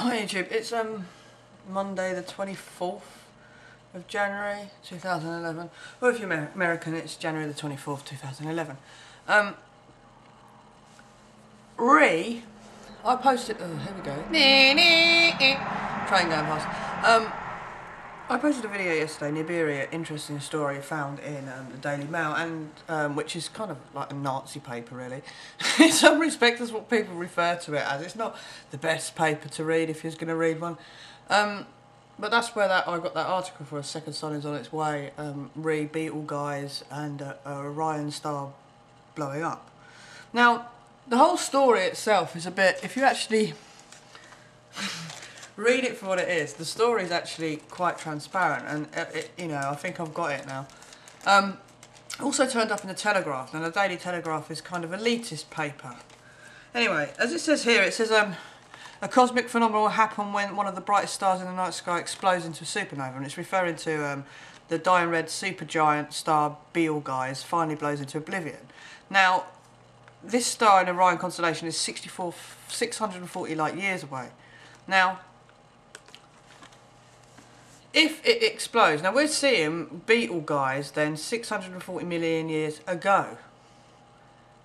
Hi YouTube, it's Monday the 24th of January 2011. Well, if you're American, it's January the 24th, 2011. I posted, oh here we go, train going past. I posted a video yesterday, Nibiru, interesting story found in the Daily Mail, and which is kind of like a Nazi paper really. In some respects that's what people refer to it as. It's not the best paper to read if you're going to read one. But that's where I got that article for. A second sun is on its way, Betelgeuse and Orion star blowing up. Now, the whole story itself is a bit, if you actually read it for what it is, the story is actually quite transparent, and you know, I think I've got it now. Also turned up in the Telegraph. Now the Daily Telegraph is kind of elitist paper. Anyway, as it says here, it says a cosmic phenomenon will happen when one of the brightest stars in the night sky explodes into a supernova, and it's referring to the dying red supergiant star Betelgeuse finally blows into oblivion. Now, this star in Orion constellation is 640 light years away. Now, if it explodes, now we're seeing Betelgeuse then 640 million years ago.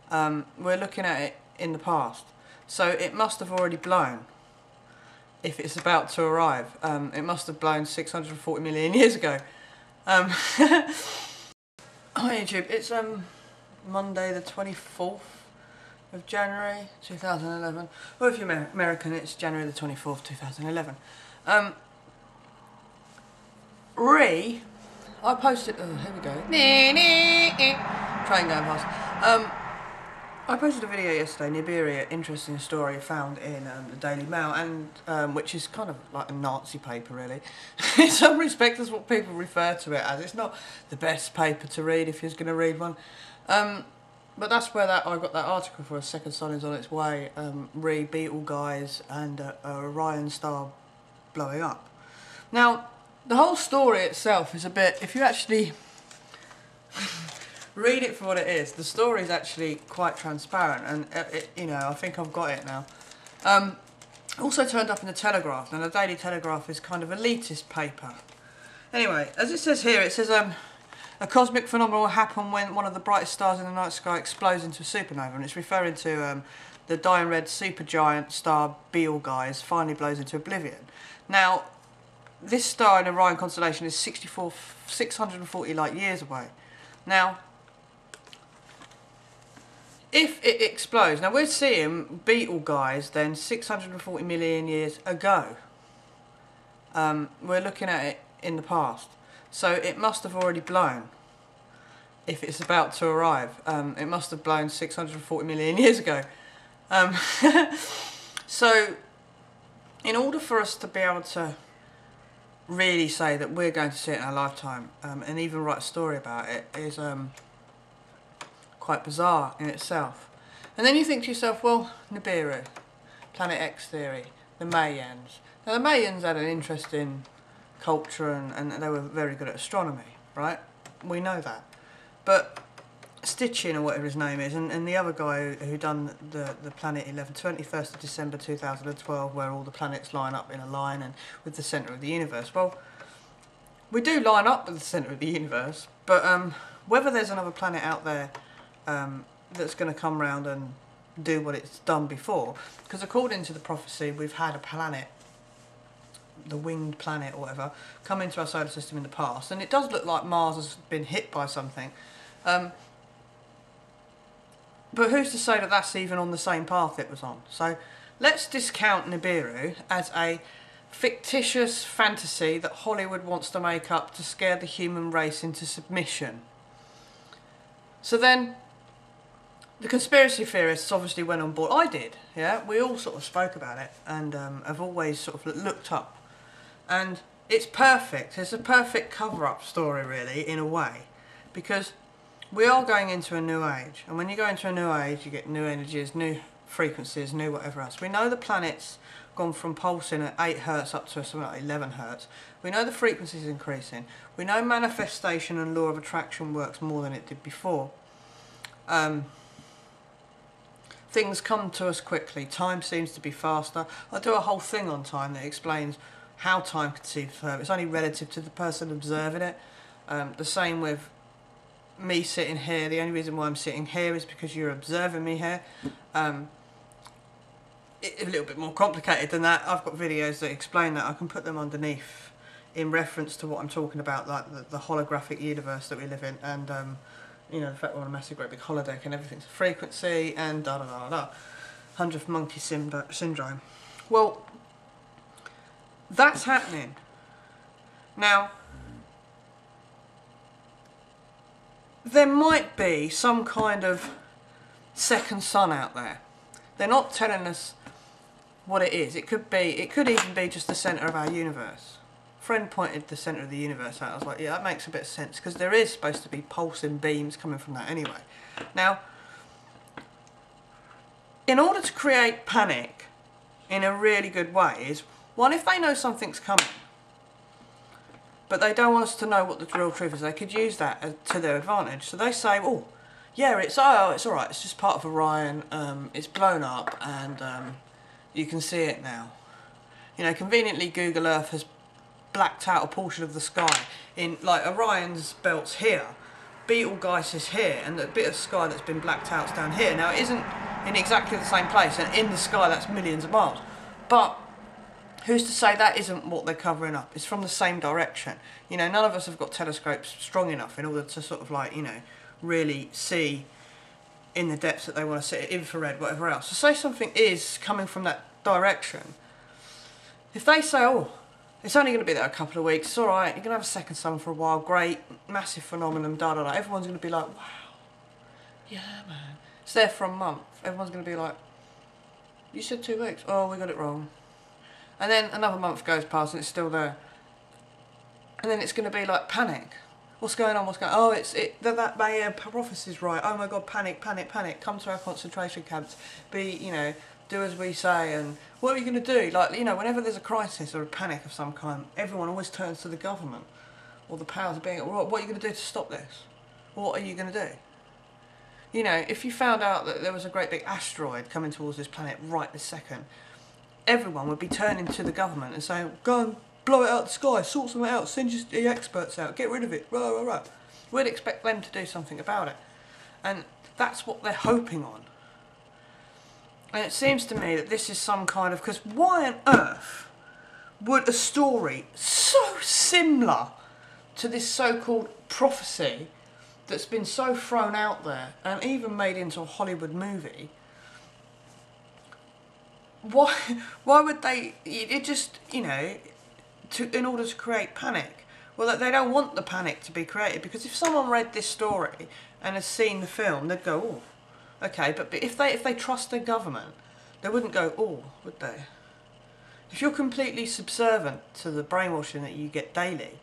We're looking at it in the past, so it must have already blown. If it's about to arrive, it must have blown 640 million years ago. Hi YouTube, it's Monday the 24th of January 2011. Well, if you're American, it's January the 24th, 2011. I posted, oh here we go, train going past. I posted a video yesterday, Nibriu, interesting story found in the Daily Mail, and which is kind of like a Nazi paper really. In some respects that's what people refer to it as. It's not the best paper to read if you're going to read one. But that's where I got that article for. A second sun is on its way, Betelgeuse and Orion star blowing up. Now, the whole story itself is a bit, if you actually read it for what it is, the story is actually quite transparent, and you know, I think I've got it now. Also turned up in the Telegraph. Now the Daily Telegraph is kind of elitist paper. Anyway, as it says here, it says a cosmic phenomenon will happen when one of the brightest stars in the night sky explodes into a supernova, and it's referring to the dying red supergiant star Betelgeuse finally blows into oblivion. Now, this star in Orion constellation is 640 light years away. Now, if it explodes, now we're seeing Betelgeuse then 640 million years ago. We're looking at it in the past, so it must have already blown. If it's about to arrive, it must have blown 640 million years ago. So, in order for us to be able to really say that we're going to see it in our lifetime, and even write a story about it, is quite bizarre in itself. And then you think to yourself, well, Nibiru, Planet X theory, the Mayans. Now the Mayans had an interesting culture, and they were very good at astronomy, right? We know that. But Stitchin, or whatever his name is, and the other guy who done the Planet 11, 21st of December 2012, where all the planets line up in a line and with the centre of the universe. Well, we do line up with the centre of the universe, but whether there's another planet out there that's going to come round and do what it's done before, because according to the prophecy, we've had a planet, the winged planet or whatever, come into our solar system in the past, and it does look like Mars has been hit by something. But who's to say that that's even on the same path it was on? So let's discount Nibiru as a fictitious fantasy that Hollywood wants to make up to scare the human race into submission. So then, the conspiracy theorists obviously went on board. I did, yeah? We all sort of spoke about it, and have always sort of looked up. And it's perfect. It's a perfect cover-up story, really, in a way. Because we are going into a new age. And when you go into a new age, you get new energies, new frequencies, new whatever else. We know the planet's gone from pulsing at 8 Hertz up to something like 11 Hertz. We know the frequency is increasing. We know manifestation and law of attraction works more than it did before. things come to us quickly. Time seems to be faster. I do a whole thing on time that explains how time can seem slow. It's only relative to the person observing it. The same with me sitting here. The only reason why I'm sitting here is because you're observing me here. It's a little bit more complicated than that. I've got videos that explain that. I can put them underneath in reference to what I'm talking about, like the holographic universe that we live in, and you know, the fact we're on a massive great big holodeck and everything's a frequency and da da da da. 100th monkey syndrome. Well, that's happening. Now, there might be some kind of second sun out there. They're not telling us what it is. It could even be just the centre of our universe. A friend pointed the centre of the universe out. I was like, yeah, that makes a bit of sense, because there is supposed to be pulsing beams coming from that anyway. Now, in order to create panic in a really good way is, one, if they know something's coming, but they don't want us to know what the real truth is, they could use that to their advantage. So they say, oh, yeah, it's alright, it's just part of Orion, it's blown up, and you can see it now. You know, conveniently Google Earth has blacked out a portion of the sky. In, like, Orion's belt's here, Betelgeuse is here, and the bit of sky that's been blacked out's down here. Now, it isn't in exactly the same place, and in the sky that's millions of miles. But who's to say that isn't what they're covering up? It's from the same direction. You know, none of us have got telescopes strong enough in order to sort of, like, you know, really see in the depths that they want to see, infrared, whatever else. So say something is coming from that direction. If they say, oh, it's only going to be there a couple of weeks, it's alright, you're going to have a second sun for a while, great, massive phenomenon, da da da, everyone's going to be like, wow, yeah man. It's there for a month, everyone's going to be like, you said 2 weeks, oh, we got it wrong. And then another month goes past and it's still there. And then it's going to be like panic. What's going on? What's going on? Oh, that my prophecy's right. Oh my God, panic, panic, panic. Come to our concentration camps. You know, do as we say. And what are you going to do? Like, you know, whenever there's a crisis or a panic of some kind, everyone always turns to the government or the powers of being. What are you going to do to stop this? What are you going to do? You know, if you found out that there was a great big asteroid coming towards this planet right this second, everyone would be turning to the government and saying, go and blow it out of the sky, sort something out, send your experts out, get rid of it, rah, rah, rah. We'd expect them to do something about it. And that's what they're hoping on. And it seems to me that this is some kind of, because why on earth would a story so similar to this so-called prophecy that's been so thrown out there and even made into a Hollywood movie, why would they, it just, you know, in order to create panic? Well, they don't want the panic to be created, because if someone read this story and has seen the film, they'd go, oh, okay, but if they trust their government, they wouldn't go, oh, would they? If you're completely subservient to the brainwashing that you get daily,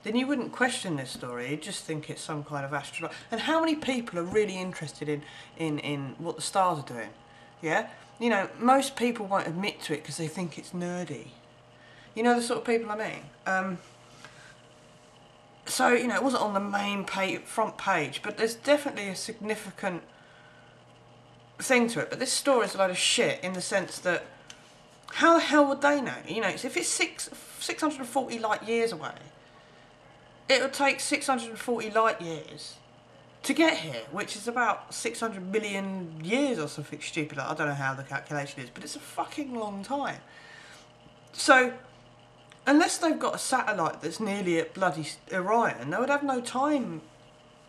then you wouldn't question this story, you'd just think it's some kind of astronaut. And how many people are really interested in what the stars are doing? Yeah? You know, most people won't admit to it because they think it's nerdy. You know the sort of people I mean? So, you know, it wasn't on the main front page, but there's definitely a significant thing to it. But this story is a load of shit in the sense that, how the hell would they know? You know, if it's 640 light years away, it would take 640 light years to get here, which is about 600 million years or something stupid. I don't know how the calculation is, but it's a fucking long time. So, unless they've got a satellite that's nearly at bloody Orion, they would have no time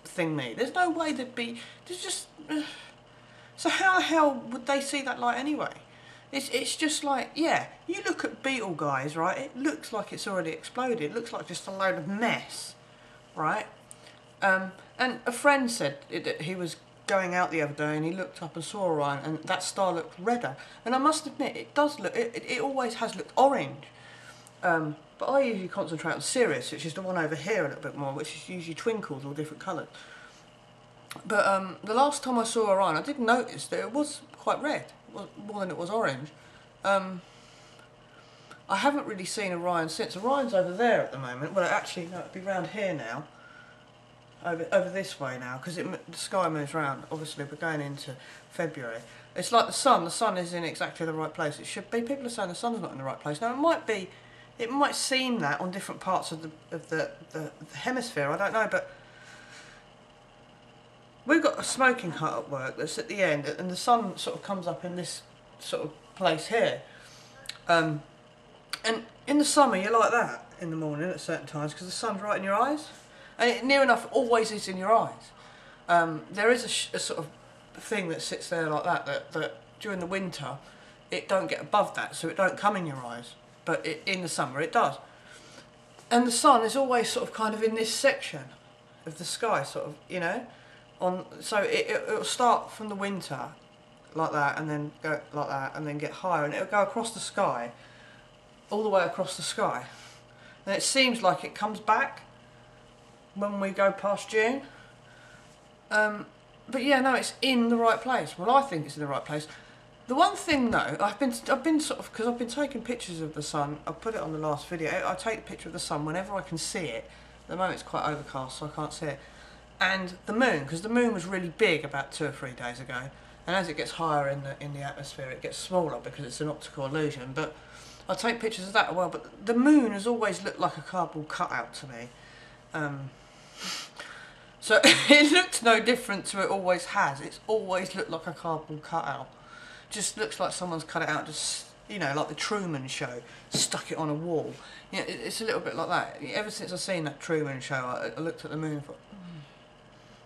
thingy. There's no way there'd be, there's just, so how the hell would they see that light anyway? It's just like, yeah, you look at Betelgeuse, right, it looks like it's already exploded. It looks like just a load of mess, right? And a friend said that he was going out the other day and he looked up and saw Orion and that star looked redder. And I must admit, it does look, it always has looked orange. But I usually concentrate on Sirius, which is the one over here a little bit more, which is usually twinkles or different colours. But the last time I saw Orion, I did notice that it was quite red, more than it was orange. I haven't really seen Orion since. Orion's over there at the moment. Well, actually, no, it'd be round here now. Over this way now, because the sky moves round. Obviously, we're going into February. It's like the sun is in exactly the right place it should be. People are saying the sun's not in the right place. Now it might seem that on different parts of the hemisphere, I don't know, but we've got a smoking hut at work that's at the end, and the sun sort of comes up in this sort of place here. And in the summer you're like that in the morning at certain times because the sun's right in your eyes, and it near enough always is in your eyes. There is a sort of thing that sits there like that during the winter it don't get above that, so it don't come in your eyes, but in the summer it does. And the sun is always sort of kind of in this section of the sky, sort of, you know, so it'll start from the winter like that, and then go like that, and then get higher, and it'll go across the sky, all the way across the sky. And it seems like it comes back when we go past June. But yeah, no, it's in the right place. Well, I think it's in the right place. The one thing though, I've been sort of, because I've been taking pictures of the sun. I put it on the last video. I take a picture of the sun whenever I can see it. At the moment it's quite overcast, so I can't see it. And the moon, because the moon was really big about 2 or 3 days ago, and as it gets higher in the atmosphere, it gets smaller because it's an optical illusion. But I take pictures of that as well. But the moon has always looked like a cardboard cutout to me. So it looked no different to it always has. It's always looked like a cardboard cutout. Just looks like someone's cut it out, just, you know, like the Truman Show, stuck it on a wall. You know, it's a little bit like that. Ever since I've seen that Truman Show, I looked at the moon and thought,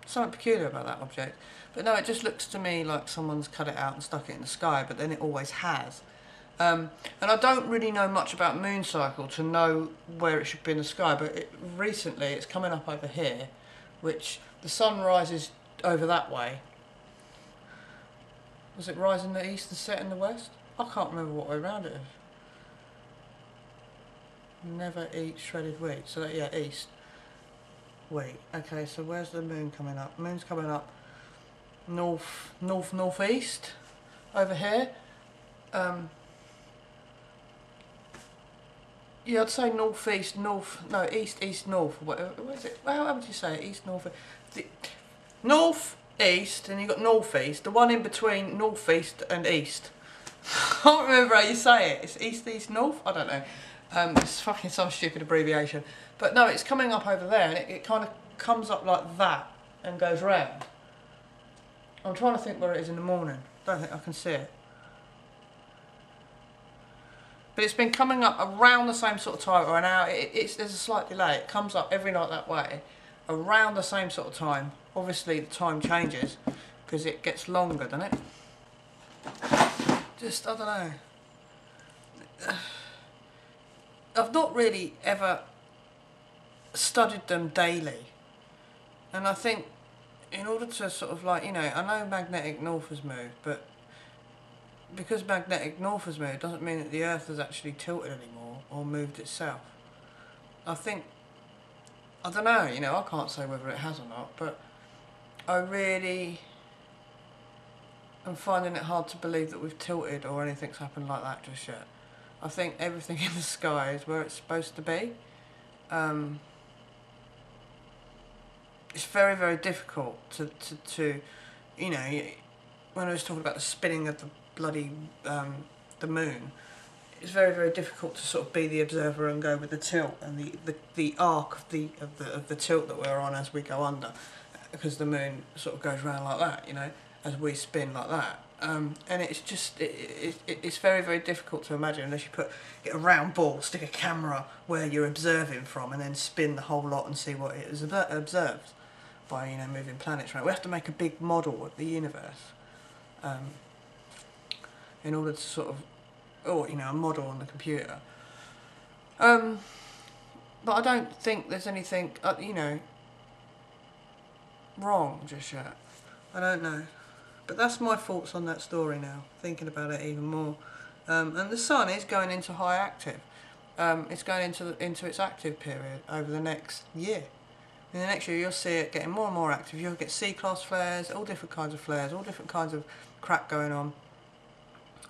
something peculiar about that object. But no, it just looks to me like someone's cut it out and stuck it in the sky, but then it always has. And I don't really know much about moon cycle to know where it should be in the sky, but recently it's coming up over here, which the sun rises over that way. Was it rise in the east and set in the west? I can't remember what way around it is. Never eat shredded wheat. So that, yeah, east. Wheat. Okay, so where's the moon coming up? The moon's coming up northeast over here. Yeah, I'd say northeast, east, north. What is it? How would you say it? East, north, north, east, and you've got northeast. The one in between northeast and east. I can't remember how you say it. It's east, east, north. I don't know. It's fucking some stupid abbreviation. But no, it's coming up over there, and it kind of comes up like that and goes round. I'm trying to think where it is in the morning. Don't think I can see it. But it's been coming up around the same sort of time, or an hour. There's a slight delay. It comes up every night that way, around the same sort of time. Obviously, the time changes because it gets longer, doesn't it? Just, I don't know. I've not really ever studied them daily, and I think in order to sort of, like, you know, I know magnetic north has moved, but because magnetic north has moved doesn't mean that the Earth has actually tilted anymore or moved itself. I think, I don't know, you know, I can't say whether it has or not, but I really am finding it hard to believe that we've tilted or anything's happened like that just yet. I think everything in the sky is where it's supposed to be. It's very, very difficult to, you know, when I was talking about the spinning of the bloody the moon, it's very, very difficult to sort of be the observer and go with the tilt and the arc of the tilt that we're on as we go under, because the moon sort of goes around like that, you know, as we spin like that. And it's just, it's very, very difficult to imagine unless you get a round ball, stick a camera where you're observing from, and then spin the whole lot and see what it is observed by, you know, moving planets around. We have to make a big model of the universe in order to sort of, or, you know, a model on the computer. But I don't think there's anything, you know, wrong just yet. I don't know. But that's my thoughts on that story now, thinking about it even more. And the sun is going into high active. It's going into its active period over the next year. In the next year you'll see it getting more and more active. You'll get C-class flares, all different kinds of flares, all different kinds of crap going on.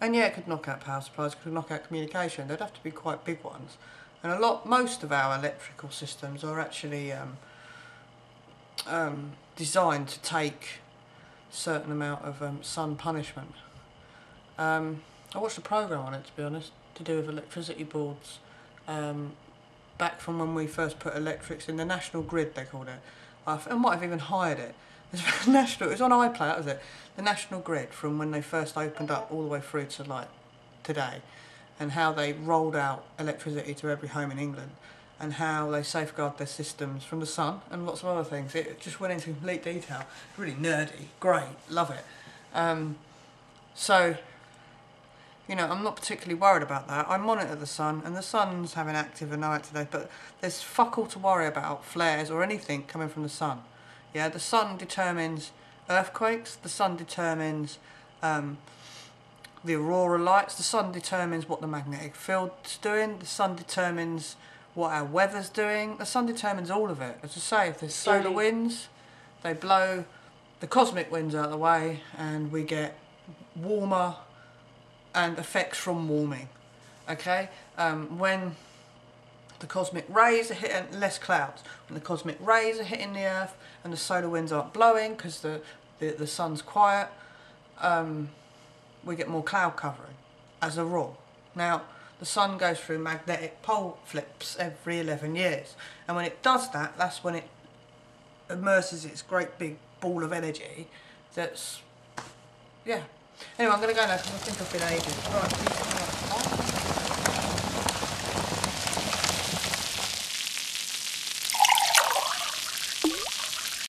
And yeah, it could knock out power supplies, it could knock out communication. They'd have to be quite big ones. And most of our electrical systems are actually designed to take a certain amount of sun punishment. I watched a programme on it, to be honest, to do with electricity boards, back from when we first put electrics in the national grid, they called it. I might have even hired it. It was on iPlayer, that was it. The national grid, from when they first opened up all the way through to like today, and how they rolled out electricity to every home in England, and how they safeguard their systems from the sun and lots of other things. It just went into complete detail. Really nerdy, great, love it. So, you know, I'm not particularly worried about that. I monitor the sun, and the sun's having active and no active days, but there's fuck all to worry about flares or anything coming from the sun. Yeah, the sun determines earthquakes, the sun determines the aurora lights, the sun determines what the magnetic field's doing, the sun determines what our weather's doing, the sun determines all of it. As I say, if there's solar winds, they blow the cosmic winds out of the way, and we get warmer and effects from warming. Okay, when the cosmic rays are hitting, less clouds. When the cosmic rays are hitting the earth and the solar winds aren't blowing because the sun's quiet, we get more cloud covering as a rule. Now, the sun goes through magnetic pole flips every 11 years, and when it does that, that's when it immerses its great big ball of energy. That's, yeah. Anyway, I'm going to go now because I think I've been ages. Right, peace out.